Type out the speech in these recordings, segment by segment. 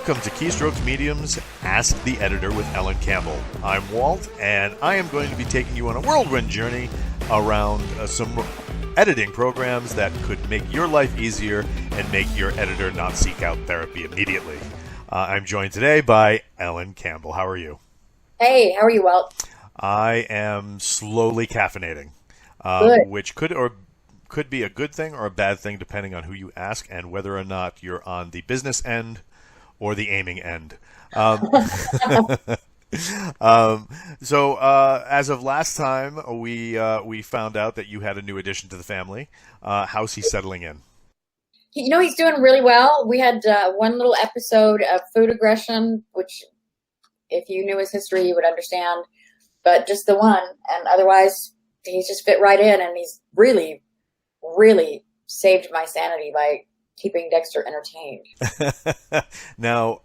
Welcome to Keystrokes Medium's Ask the Editor with Ellen Campbell. I'm Walt, and I am going to be taking you on a whirlwind journey around some editing programs that could make your life easier and make your editor not seek out therapy immediately. I'm joined today by Ellen Campbell. How are you? Hey, how are you, Walt? I am slowly caffeinating, which could be a good thing or a bad thing depending on who you ask and whether or not you're on the business end or the aiming end. So as of last time, we found out that you had a new addition to the family. How's he settling in? You know, he's doing really well. We had one little episode of food aggression, which if you knew his history, you would understand, but just the one. And otherwise, he's just fit right in, and he's really, really saved my sanity by keeping Dexter entertained. Now,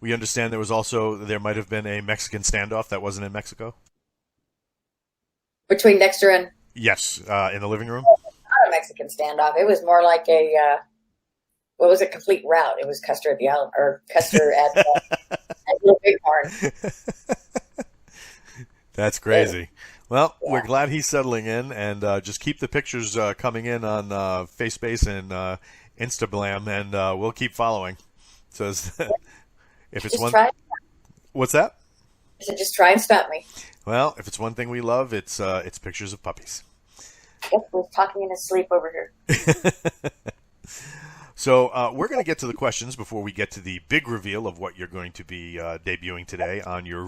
we understand there might have been a Mexican standoff that wasn't in Mexico? Between Dexter and... Yes, in the living room? Not a Mexican standoff. It was more like a complete rout. It was Custer at the Island, or Custer at Little Bighorn. That's crazy. Well, yeah. We're glad he's settling in, and just keep the pictures coming in on FaceSpace and Instagram, and we'll keep following. So if it's one, what's that? I said, just try and stop me. Well, if it's one thing we love, it's pictures of puppies. Yep, we're talking in his sleep over here. So we're going to get to the questions before we get to the big reveal of what you're going to be debuting today on your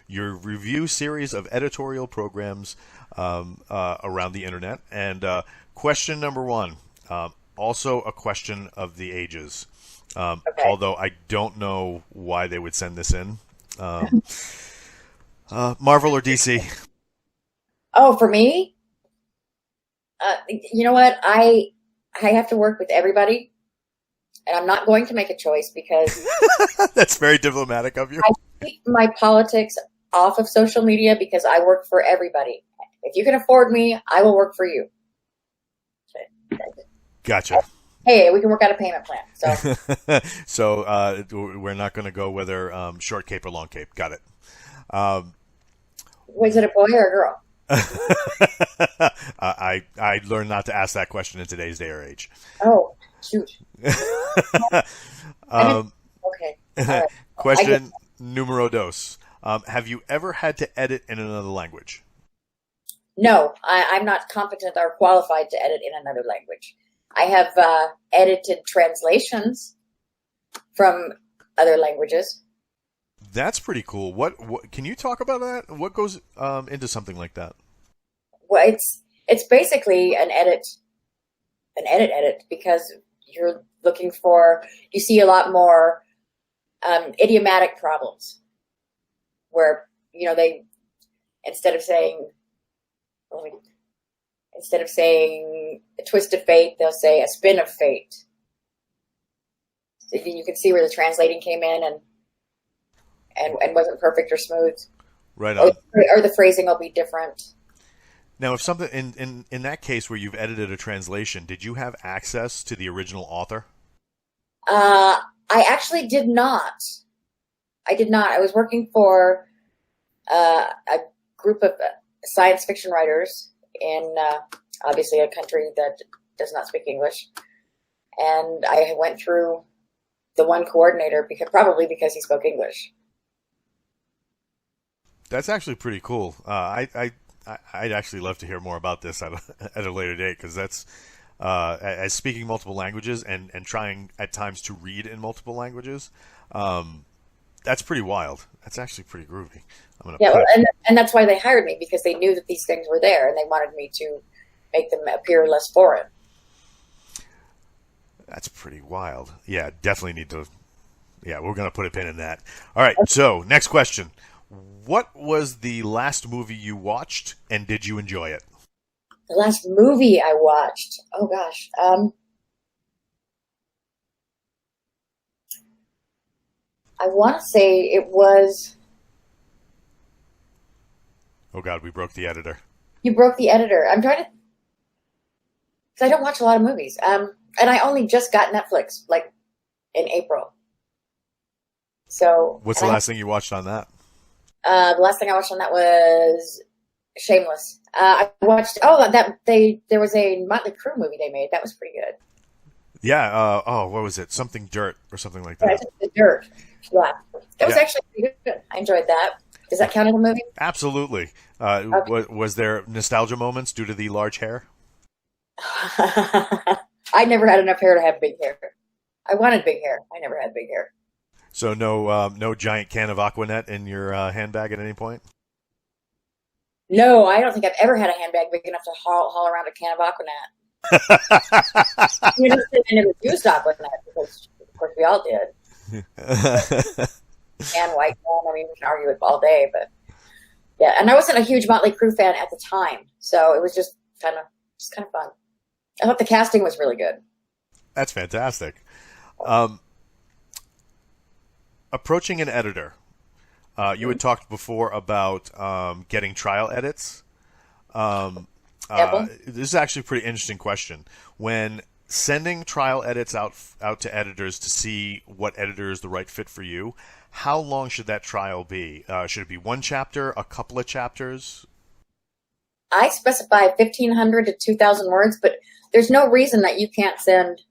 review series of editorial programs around the internet. And question number one, also a question of the ages, okay. Although I don't know why they would send this in. Marvel or DC? Oh, for me? You know what? I have to work with everybody. And I'm not going to make a choice because... That's very diplomatic of you. I keep my politics off of social media because I work for everybody. If you can afford me, I will work for you. Gotcha. Hey, we can work out a payment plan. So, so we're not going to go whether short cape or long cape. Got it. Was it a boy or a girl? I learned not to ask that question in today's day or age. Oh, shoot. Okay. Right. Question numero dos. Have you ever had to edit in another language? No, I'm not competent or qualified to edit in another language. I have edited translations from other languages. That's pretty cool. What can you talk about that? What goes into something like that? Well, it's basically an edit because you're looking for, you see a lot more idiomatic problems where, you know, they, instead of saying a twist of fate, they'll say a spin of fate. So you can see where the translating came in and wasn't perfect or smooth. Right on. Or the phrasing will be different. Now, if something in that case where you've edited a translation, did you have access to the original author? I actually did not. I did not. I was working for a group of science fiction writers in obviously a country that does not speak English, and I went through the one coordinator probably because he spoke English. That's actually pretty cool. I'd actually love to hear more about this at a later date, because that's as speaking multiple languages and trying at times to read in multiple languages. That's pretty wild. That's actually pretty groovy. And that's why they hired me, because they knew that these things were there and they wanted me to make them appear less foreign. That's pretty wild. Yeah, definitely need to. Yeah, we're going to put a pin in that. All right, so next question. What was the last movie you watched, and did you enjoy it? The last movie I watched? Oh, gosh. I want to say it was... Oh, God, we broke the editor. You broke the editor. I'm trying to... Because I don't watch a lot of movies. And I only just got Netflix, like, in April. So, What's the last thing you watched on that? the last thing I watched on that was Shameless. I watched there was a Motley Crue movie they made. That was pretty good. Yeah. What was it? Something Dirt or something like Yeah, that. it's The Dirt. Yeah, that was Yeah. actually pretty good. I enjoyed that. Does that count as a movie? Absolutely. Okay. Was there nostalgia moments due to the large hair? I never had enough hair to have big hair. I wanted big hair. I never had big hair. So no giant can of Aquanet in your handbag at any point. No, I don't think I've ever had a handbag big enough to haul around a can of Aquanet. You know, I never used Aquanet because, of course, we all did. And white one. I mean, we can argue it all day, but yeah. And I wasn't a huge Motley Crue fan at the time, so it was just kind of fun. I thought the casting was really good. That's fantastic. Approaching an editor. You had talked before about getting trial edits. This is actually a pretty interesting question. When sending trial edits out to editors to see what editor is the right fit for you, how long should that trial be? Should it be one chapter, a couple of chapters? I specify 1,500 to 2,000 words, but there's no reason that you can't send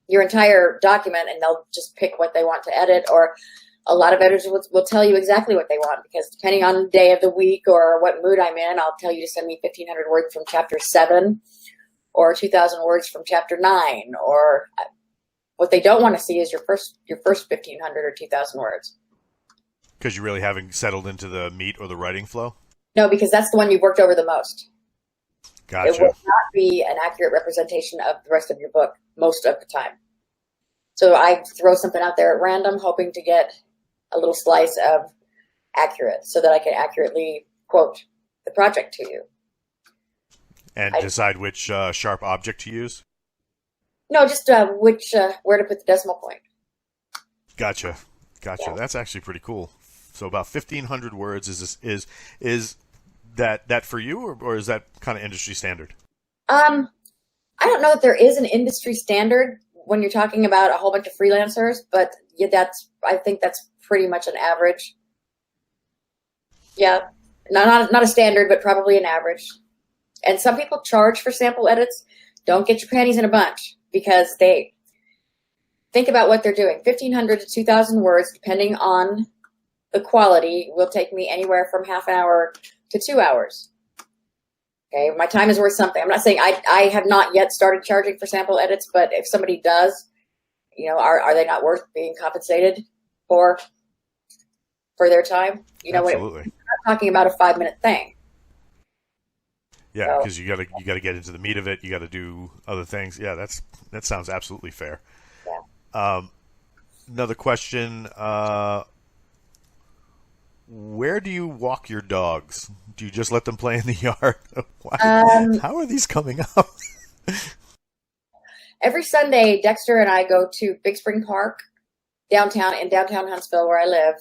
your entire document and they'll just pick what they want to edit. Or a lot of editors will tell you exactly what they want, because depending on the day of the week or what mood I'm in, I'll tell you to send me 1,500 words from chapter 7 or 2,000 words from chapter 9. Or what they don't want to see is your first 1,500 or 2,000 words. Because you really haven't settled into the meat or the writing flow? No, because that's the one you've worked over the most. Gotcha. It will not be an accurate representation of the rest of your book most of the time. So I throw something out there at random, hoping to get a little slice of accurate so that I can accurately quote the project to you. And decide which sharp object to use? No, just where to put the decimal point. Gotcha. Yeah. That's actually pretty cool. So about 1,500 words is that for you, or is that kind of industry standard? I don't know that there is an industry standard when you're talking about a whole bunch of freelancers, but yeah, I think that's pretty much an average. Yeah, not a standard, but probably an average. And some people charge for sample edits. Don't get your panties in a bunch, because they think about what they're doing. 1,500 to 2,000 words, depending on the quality, will take me anywhere from half an hour to 2 hours. Okay, my time is worth something. I'm not saying I have not yet started charging for sample edits, but if somebody does, are they not worth being compensated for their time? Absolutely. We're not talking about a 5-minute thing. Yeah, because you gotta get into the meat of it. You got to do other things. Yeah, that sounds absolutely fair. Yeah. Another question. Where do you walk your dogs? Do you just let them play in the yard? How are these coming up? Every Sunday, Dexter and I go to Big Spring Park in downtown Huntsville, where I live.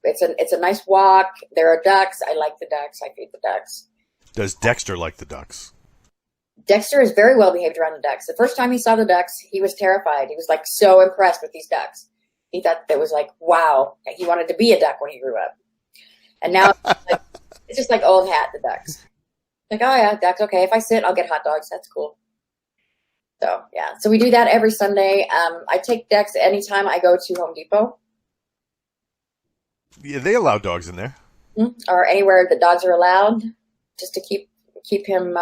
It's a nice walk. There are ducks. I like the ducks. I feed the ducks. Does Dexter like the ducks? Dexter is very well behaved around the ducks. The first time he saw the ducks, he was terrified. He was like so impressed with these ducks. He thought that was like, wow. He wanted to be a duck when he grew up. And now it's just like old hat, the ducks. Like, oh yeah, ducks. Okay, if I sit, I'll get hot dogs. That's cool. So yeah, so we do that every Sunday. I take Dex anytime I go to Home Depot. Yeah, they allow dogs in there. Or anywhere that dogs are allowed, just to keep him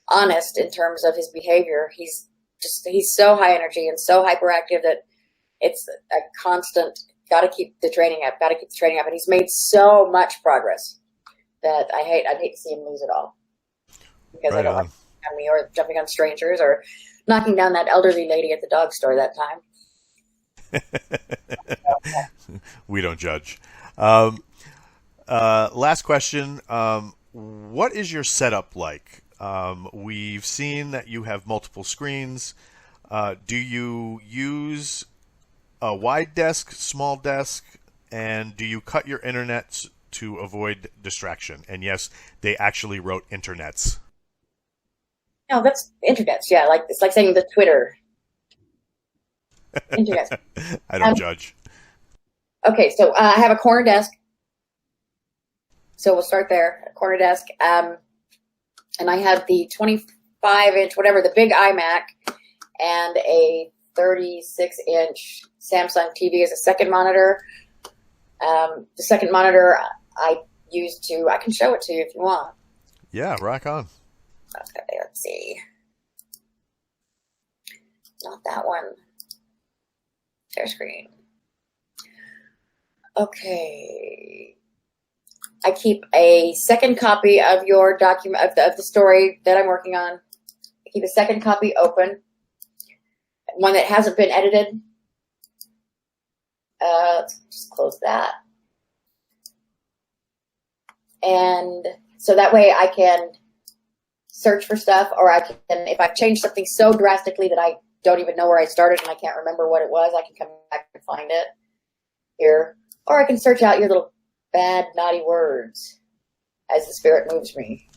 honest in terms of his behavior. He's so high energy and so hyperactive that it's a constant. Got to keep the training up. And he's made so much progress that I'd hate to see him lose it all, because I don't like on me or jumping on strangers or knocking down that elderly lady at the dog store that time. We don't judge. Last question. What is your setup like? We've seen that you have multiple screens. Do you use a wide desk, small desk, and do you cut your internets to avoid distraction? And yes, they actually wrote internets. No, that's internets. Yeah, it's like saying the Twitter. Internet. I don't judge. Okay, so I have a corner desk. So we'll start there. A corner desk. And I have the 25-inch, whatever, the big iMac, and a 36-inch Samsung TV as a second monitor. The second monitor I can show it to you if you want. Yeah, rock on. Okay, let's see. Not that one. Share screen. Okay. I keep a second copy of your document of the story that I'm working on. I keep a second copy open. One that hasn't been edited. Let's just close that. And so that way I can search for stuff, or I can, if I've changed something so drastically that I don't even know where I started and I can't remember what it was, I can come back and find it here. Or I can search out your little bad, naughty words as the spirit moves me.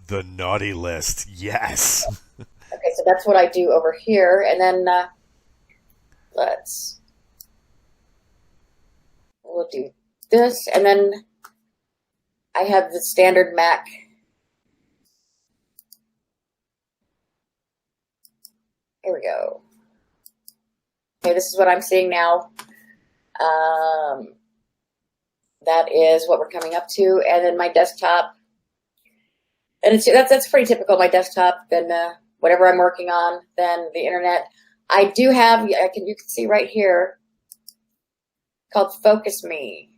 The naughty list, yes. Okay, so that's what I do over here. And then we'll do this. And then I have the standard Mac. Here we go. Okay, this is what I'm seeing now. That is what we're coming up to. And then my desktop. And that's pretty typical, my desktop. Then whatever I'm working on, then the internet. I do have, you can see right here, called Focus Me.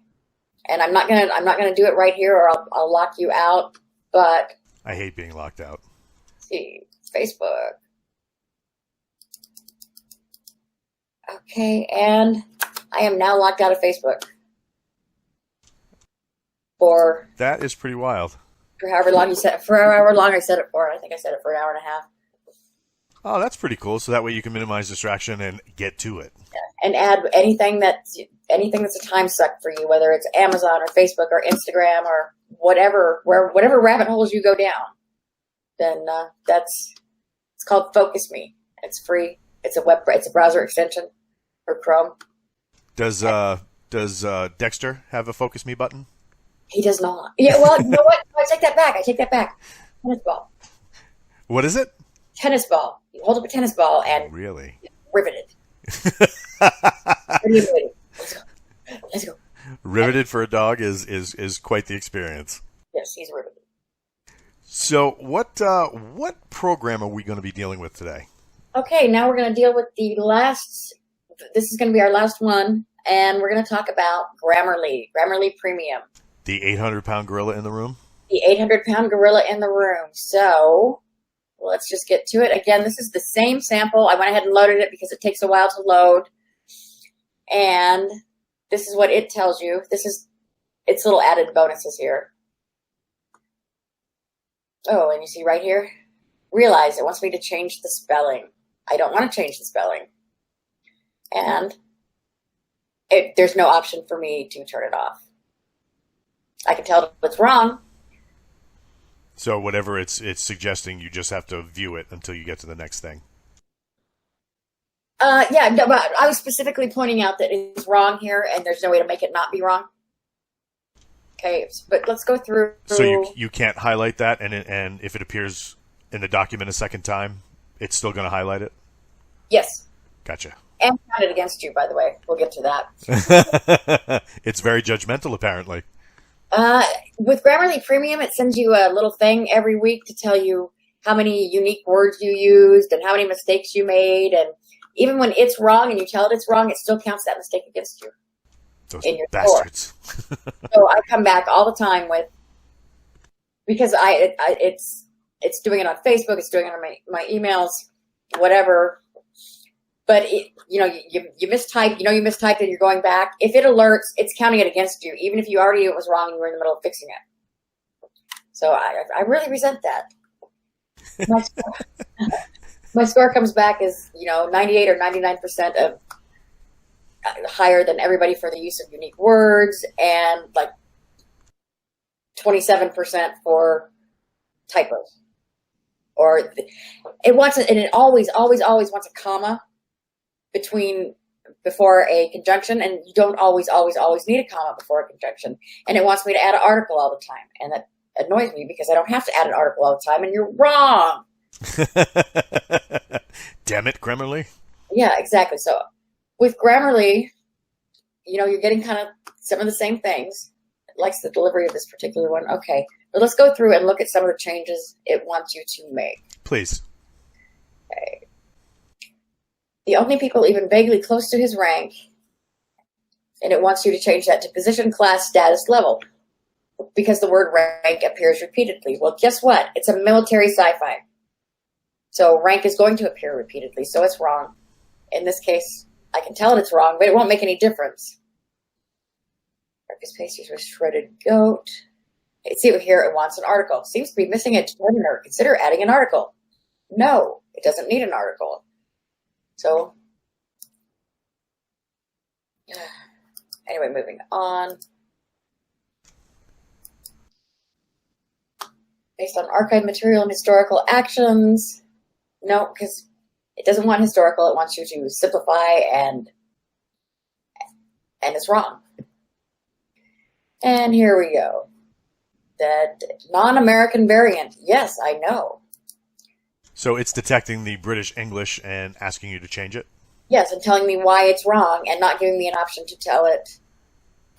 And I'm not gonna do it right here, or I'll lock you out. But I hate being locked out. Let's see, Facebook. Okay, and I am now locked out of Facebook for that is pretty wild. For however long I set it for. I think I set it for an hour and a half. Oh, that's pretty cool. So that way you can minimize distraction and get to it. Yeah. And add anything that's a time suck for you, whether it's Amazon or Facebook or Instagram or whatever rabbit holes you go down. Then it's called Focus Me. It's free. It's a browser extension for Chrome. Does Dexter have a Focus Me button? He does not. Yeah, well, you know what? I take that back. Tennis ball. What is it? Tennis ball. You hold up a tennis ball and really riveted. Let's go. Riveted for a dog is quite the experience. Yes, he's riveted. So what program are we going to be dealing with today? Okay, now we're going to deal with the last. This is going to be our last one, and we're going to talk about Grammarly Premium. The 800-pound gorilla in the room? The 800-pound gorilla in the room. So let's just get to it. Again, this is the same sample. I went ahead and loaded it because it takes a while to load. And this is what it tells you. This is its little added bonuses here. Oh, and you see right here? Realize it wants me to change the spelling. I don't want to change the spelling. And there's no option for me to turn it off. I can tell what's wrong. So whatever it's suggesting, you just have to view it until you get to the next thing. Yeah, no, but I was specifically pointing out that it's wrong here, and there's no way to make it not be wrong. Okay, but let's go through. So you can't highlight that, and if it appears in the document a second time, it's still going to highlight it? Yes. Gotcha. And count it against you, by the way. We'll get to that. It's very judgmental, apparently. With Grammarly Premium, it sends you a little thing every week to tell you how many unique words you used and how many mistakes you made. And even when it's wrong and you tell it it's wrong, it still counts that mistake against you. Those in your bastards. So I come back all the time because it's doing it on Facebook, it's doing it on my emails, whatever. But you mistyped, you mistyped and you're going back. If it alerts, it's counting it against you, even if you already knew it was wrong and you were in the middle of fixing it. So I really resent that. My score comes back as 98 or 99% of higher than everybody for the use of unique words, and like 27% for typos. Or it wants and it always wants a comma between before a conjunction, and you don't always need a comma before a conjunction. And it wants me to add an article all the time, and that annoys me because I don't have to add an article all the time, and you're wrong. Damn it, Grammarly. Yeah, exactly. So with Grammarly, you're getting kind of some of the same things. It likes the delivery of this particular one. Okay, but let's go through and look at some of the changes it wants you to make. Please. Okay. The only people even vaguely close to his rank, and it wants you to change that to position, class, status, level, because the word rank appears repeatedly. Well, guess what? It's a military sci-fi. So rank is going to appear repeatedly, so it's wrong. In this case, I can tell it's wrong, but it won't make any difference. Breakfast pastries with shredded goat. See here, it wants an article. Seems to be missing a determiner. Consider adding an article. No, it doesn't need an article. So, anyway, moving on. Based on archive material and historical actions. No, because it doesn't want historical. It wants you to simplify, and it's wrong. And here we go. The non-American variant. Yes, I know. So it's detecting the British English and asking you to change it? Yes, and telling me why it's wrong and not giving me an option to tell it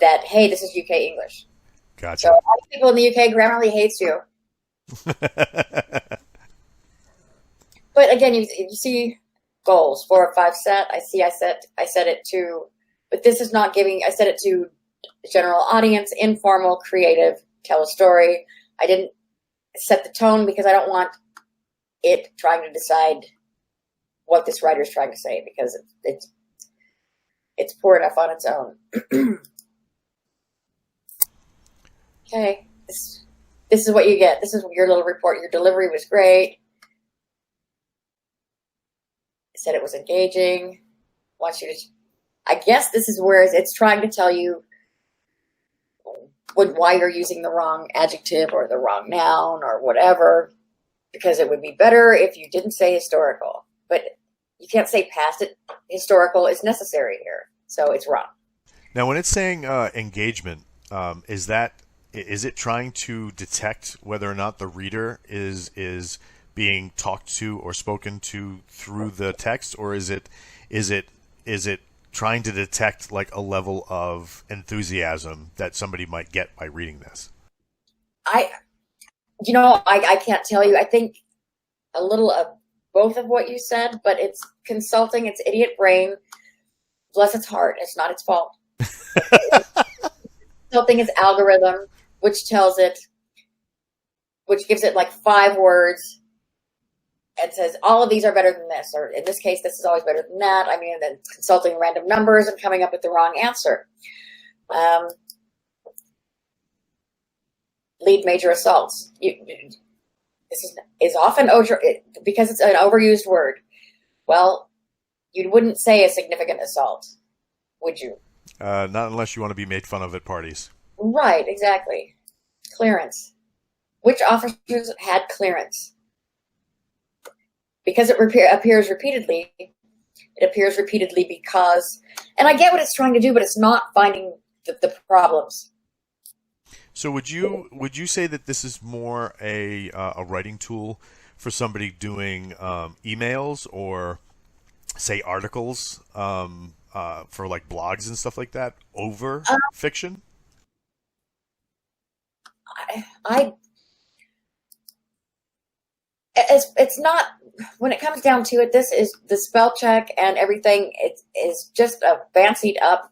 that, hey, this is UK English. Gotcha. So a lot of people in the UK, Grammarly hates you. But again, you see goals, 4 or 5 set. I set it to, but this is not giving, I set it to general audience, informal, creative, tell a story. I didn't set the tone because I don't want it trying to decide what this writer is trying to say, because it's poor enough on its own. Okay, this is what you get. This is your little report. Your delivery was great. It said it was engaging. Wants you to. I guess this is where it's trying to tell you why you're using the wrong adjective or the wrong noun or whatever, because it would be better if you didn't say historical. But you can't say past it. Historical is necessary here, so it's wrong. Now, when it's saying engagement, is it trying to detect whether or not the reader is being talked to or spoken to through the text, or is it trying to detect like a level of enthusiasm that somebody might get by reading this? I can't tell you. I think a little of both of what you said, but it's consulting its idiot brain. Bless its heart. It's not its fault. Consulting its algorithm, which gives it like 5 words and says all of these are better than this, or in this case, this is always better than that. I mean, then consulting random numbers and coming up with the wrong answer. Lead major assaults. This is often because it's an overused word. Well, you wouldn't say a significant assault, would you? Not unless you want to be made fun of at parties. Right, exactly. Clearance. Which officers had clearance? Because it appears repeatedly. It appears repeatedly because, and I get what it's trying to do, but it's not finding the problems. So would you say that this is more a writing tool for somebody doing emails or say articles for like blogs and stuff like that over fiction? It's not, when it comes down to it, this is the spell check and everything. It is just a fancied up.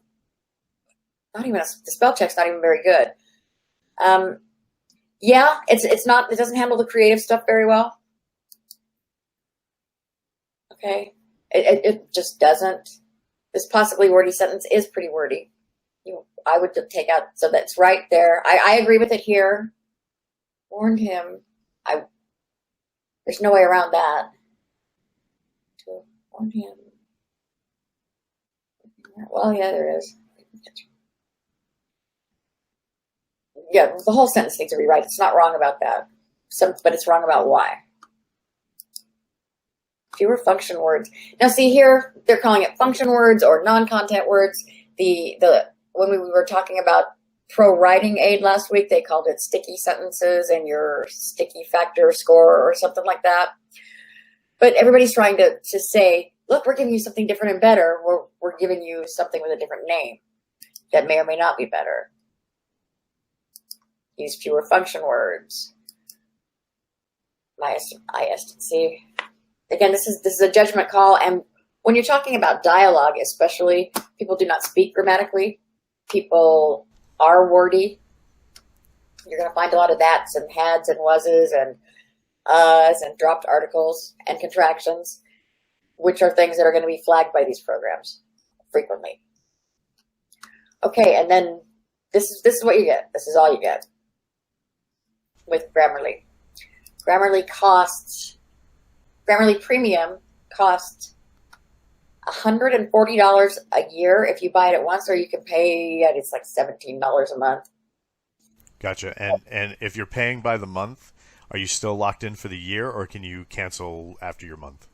The spell check's not even very good. Yeah, it's not. It doesn't handle the creative stuff very well. Okay, it just doesn't. This possibly wordy sentence is pretty wordy. I would take out, so that's right there. I agree with it here. Warned him. There's no way around that. To warn him. Well, yeah, there is. Yeah, the whole sentence needs to be right. It's not wrong about that. But it's wrong about why. Fewer function words. Now, see here, they're calling it function words or non-content words. When we were talking about pro writing aid last week, they called it sticky sentences and your sticky factor score or something like that. But everybody's trying to say, look, we're giving you something different and better. We're giving you something with a different name that may or may not be better. Use fewer function words. See, again, this is a judgment call, and when you're talking about dialogue, especially, people do not speak grammatically. People are wordy. You're going to find a lot of that's and hads and wases and uhs and dropped articles and contractions, which are things that are going to be flagged by these programs frequently. Okay, and then this is what you get. This is all you get with Grammarly. Grammarly Premium costs $140 a year if you buy it at once, or you can pay, it's like $17 a month. Gotcha. And if you're paying by the month, are you still locked in for the year, or can you cancel after your month?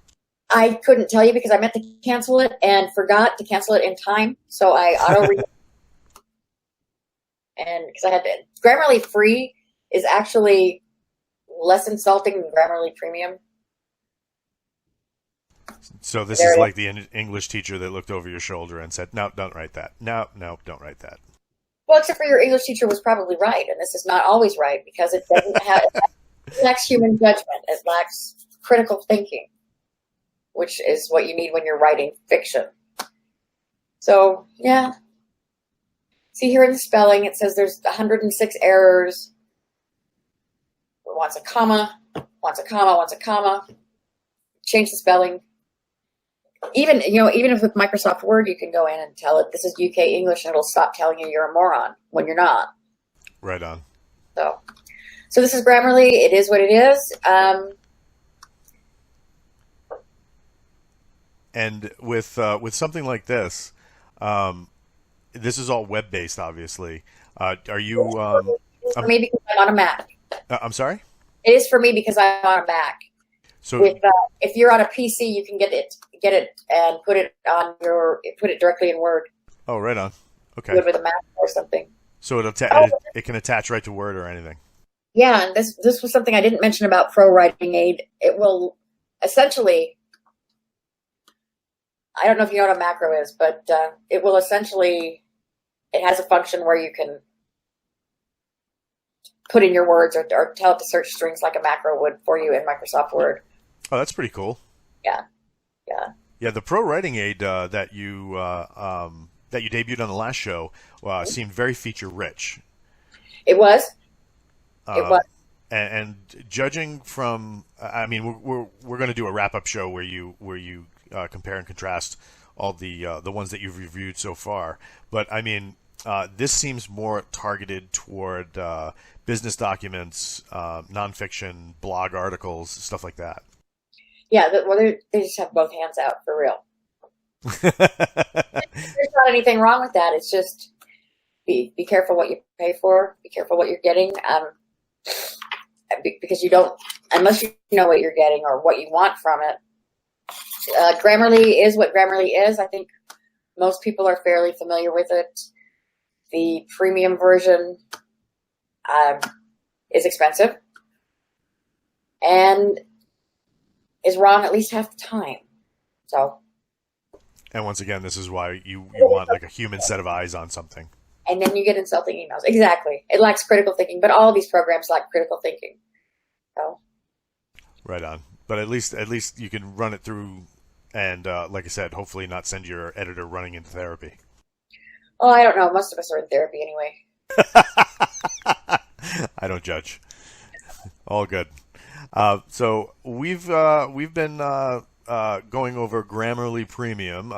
I couldn't tell you because I meant to cancel it and forgot to cancel it in time, so I auto-read. And because I had to, Grammarly Free is actually less insulting than Grammarly Premium. So this is like the English teacher that looked over your shoulder and said, no, don't write that. No, don't write that. Well, except for your English teacher was probably right, and this is not always right because it doesn't have, it lacks human judgment. It lacks critical thinking, which is what you need when you're writing fiction. So, yeah. See here in the spelling, it says there's 106 errors. Wants a comma, wants a comma, wants a comma. Change the spelling. Even if with Microsoft Word, you can go in and tell it this is UK English, and it'll stop telling you you're a moron when you're not. Right on. So this is Grammarly. It is what it is. And with something like this, this is all web based, obviously. Are you? For me, because I'm on a Mac. I'm sorry? It is for me because I'm on a Mac. So if you're on a PC, you can get it and put it directly in Word. Oh, right on. Okay. With a Mac or something. So it can attach right to Word or anything. Yeah, and this was something I didn't mention about Pro Writing Aid. It will essentially, I don't know if you know what a macro is, but it will essentially, it has a function where you can put in your words or tell it to search strings like a macro would for you in Microsoft Word. Oh, that's pretty cool. Yeah. Yeah, the Pro Writing Aid that you debuted on the last show seemed very feature rich. It was. It was. And judging from, I mean, we're going to do a wrap up show where you compare and contrast all the ones that you've reviewed so far. But I mean, this seems more targeted toward business documents, nonfiction, blog articles, stuff like that. Yeah, they just have both hands out for real. There's not anything wrong with that. It's just be careful what you pay for. Be careful what you're getting, because you don't, unless you know what you're getting or what you want from it. Grammarly is what Grammarly is. I think most people are fairly familiar with it. The premium version is expensive and is wrong at least half the time. So. And once again, this is why you want like a human set of eyes on something. And then you get insulting emails. Exactly. It lacks critical thinking, but all of these programs lack critical thinking. So. Right on. But at least you can run it through and, like I said, hopefully not send your editor running into therapy. Oh, I don't know. Most of us are in therapy anyway. I don't judge. All good. So we've been going over Grammarly Premium.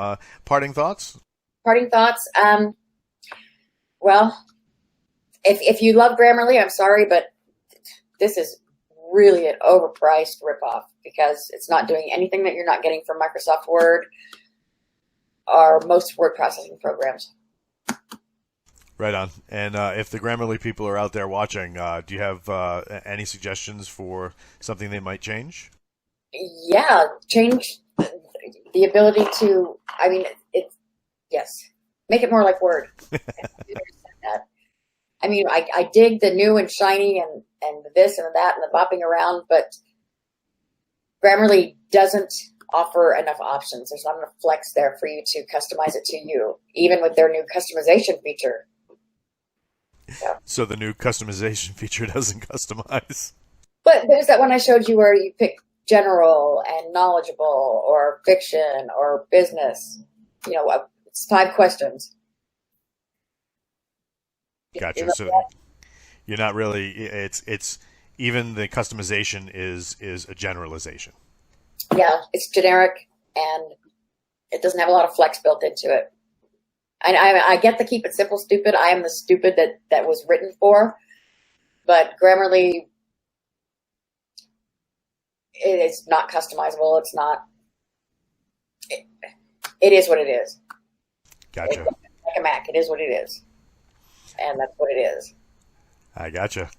Parting thoughts? Parting thoughts. Well, if you love Grammarly, I'm sorry, but this is really an overpriced ripoff because it's not doing anything that you're not getting from Microsoft Word or most word processing programs. Right on. And if the Grammarly people are out there watching, do you have any suggestions for something they might change? Yeah, change the ability to. I mean, it's yes, make it more like Word. That. I mean, I dig the new and shiny and the this and the that and the bopping around, but Grammarly doesn't offer enough options. There's not enough flex there for you to customize it to you, even with their new customization feature. So the new customization feature doesn't customize. But there's that one I showed you where you pick general and knowledgeable or fiction or business. It's 5 questions. Gotcha. So you're not really. It's even the customization is a generalization. Yeah, it's generic and it doesn't have a lot of flex built into it. I get the keep it simple stupid. I am the stupid that was written for, but Grammarly, it's not customizable. It's not. It is what it is. Gotcha. It's like a Mac. It is what it is, and that's what it is. I gotcha.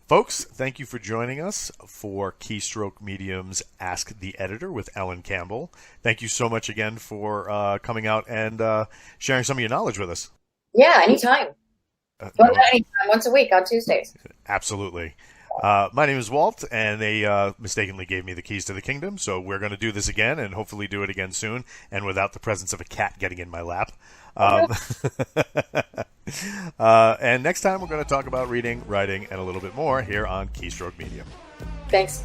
Folks, thank you for joining us for Keystroke Medium's Ask the Editor with Ellen Campbell. Thank you so much again for coming out and sharing some of your knowledge with us. Yeah, anytime. Anytime, once a week on Tuesdays. Absolutely. My name is Walt, and they mistakenly gave me the keys to the kingdom, so we're going to do this again and hopefully do it again soon and without the presence of a cat getting in my lap. And next time we're going to talk about reading, writing, and a little bit more here on Keystroke Medium. Thanks.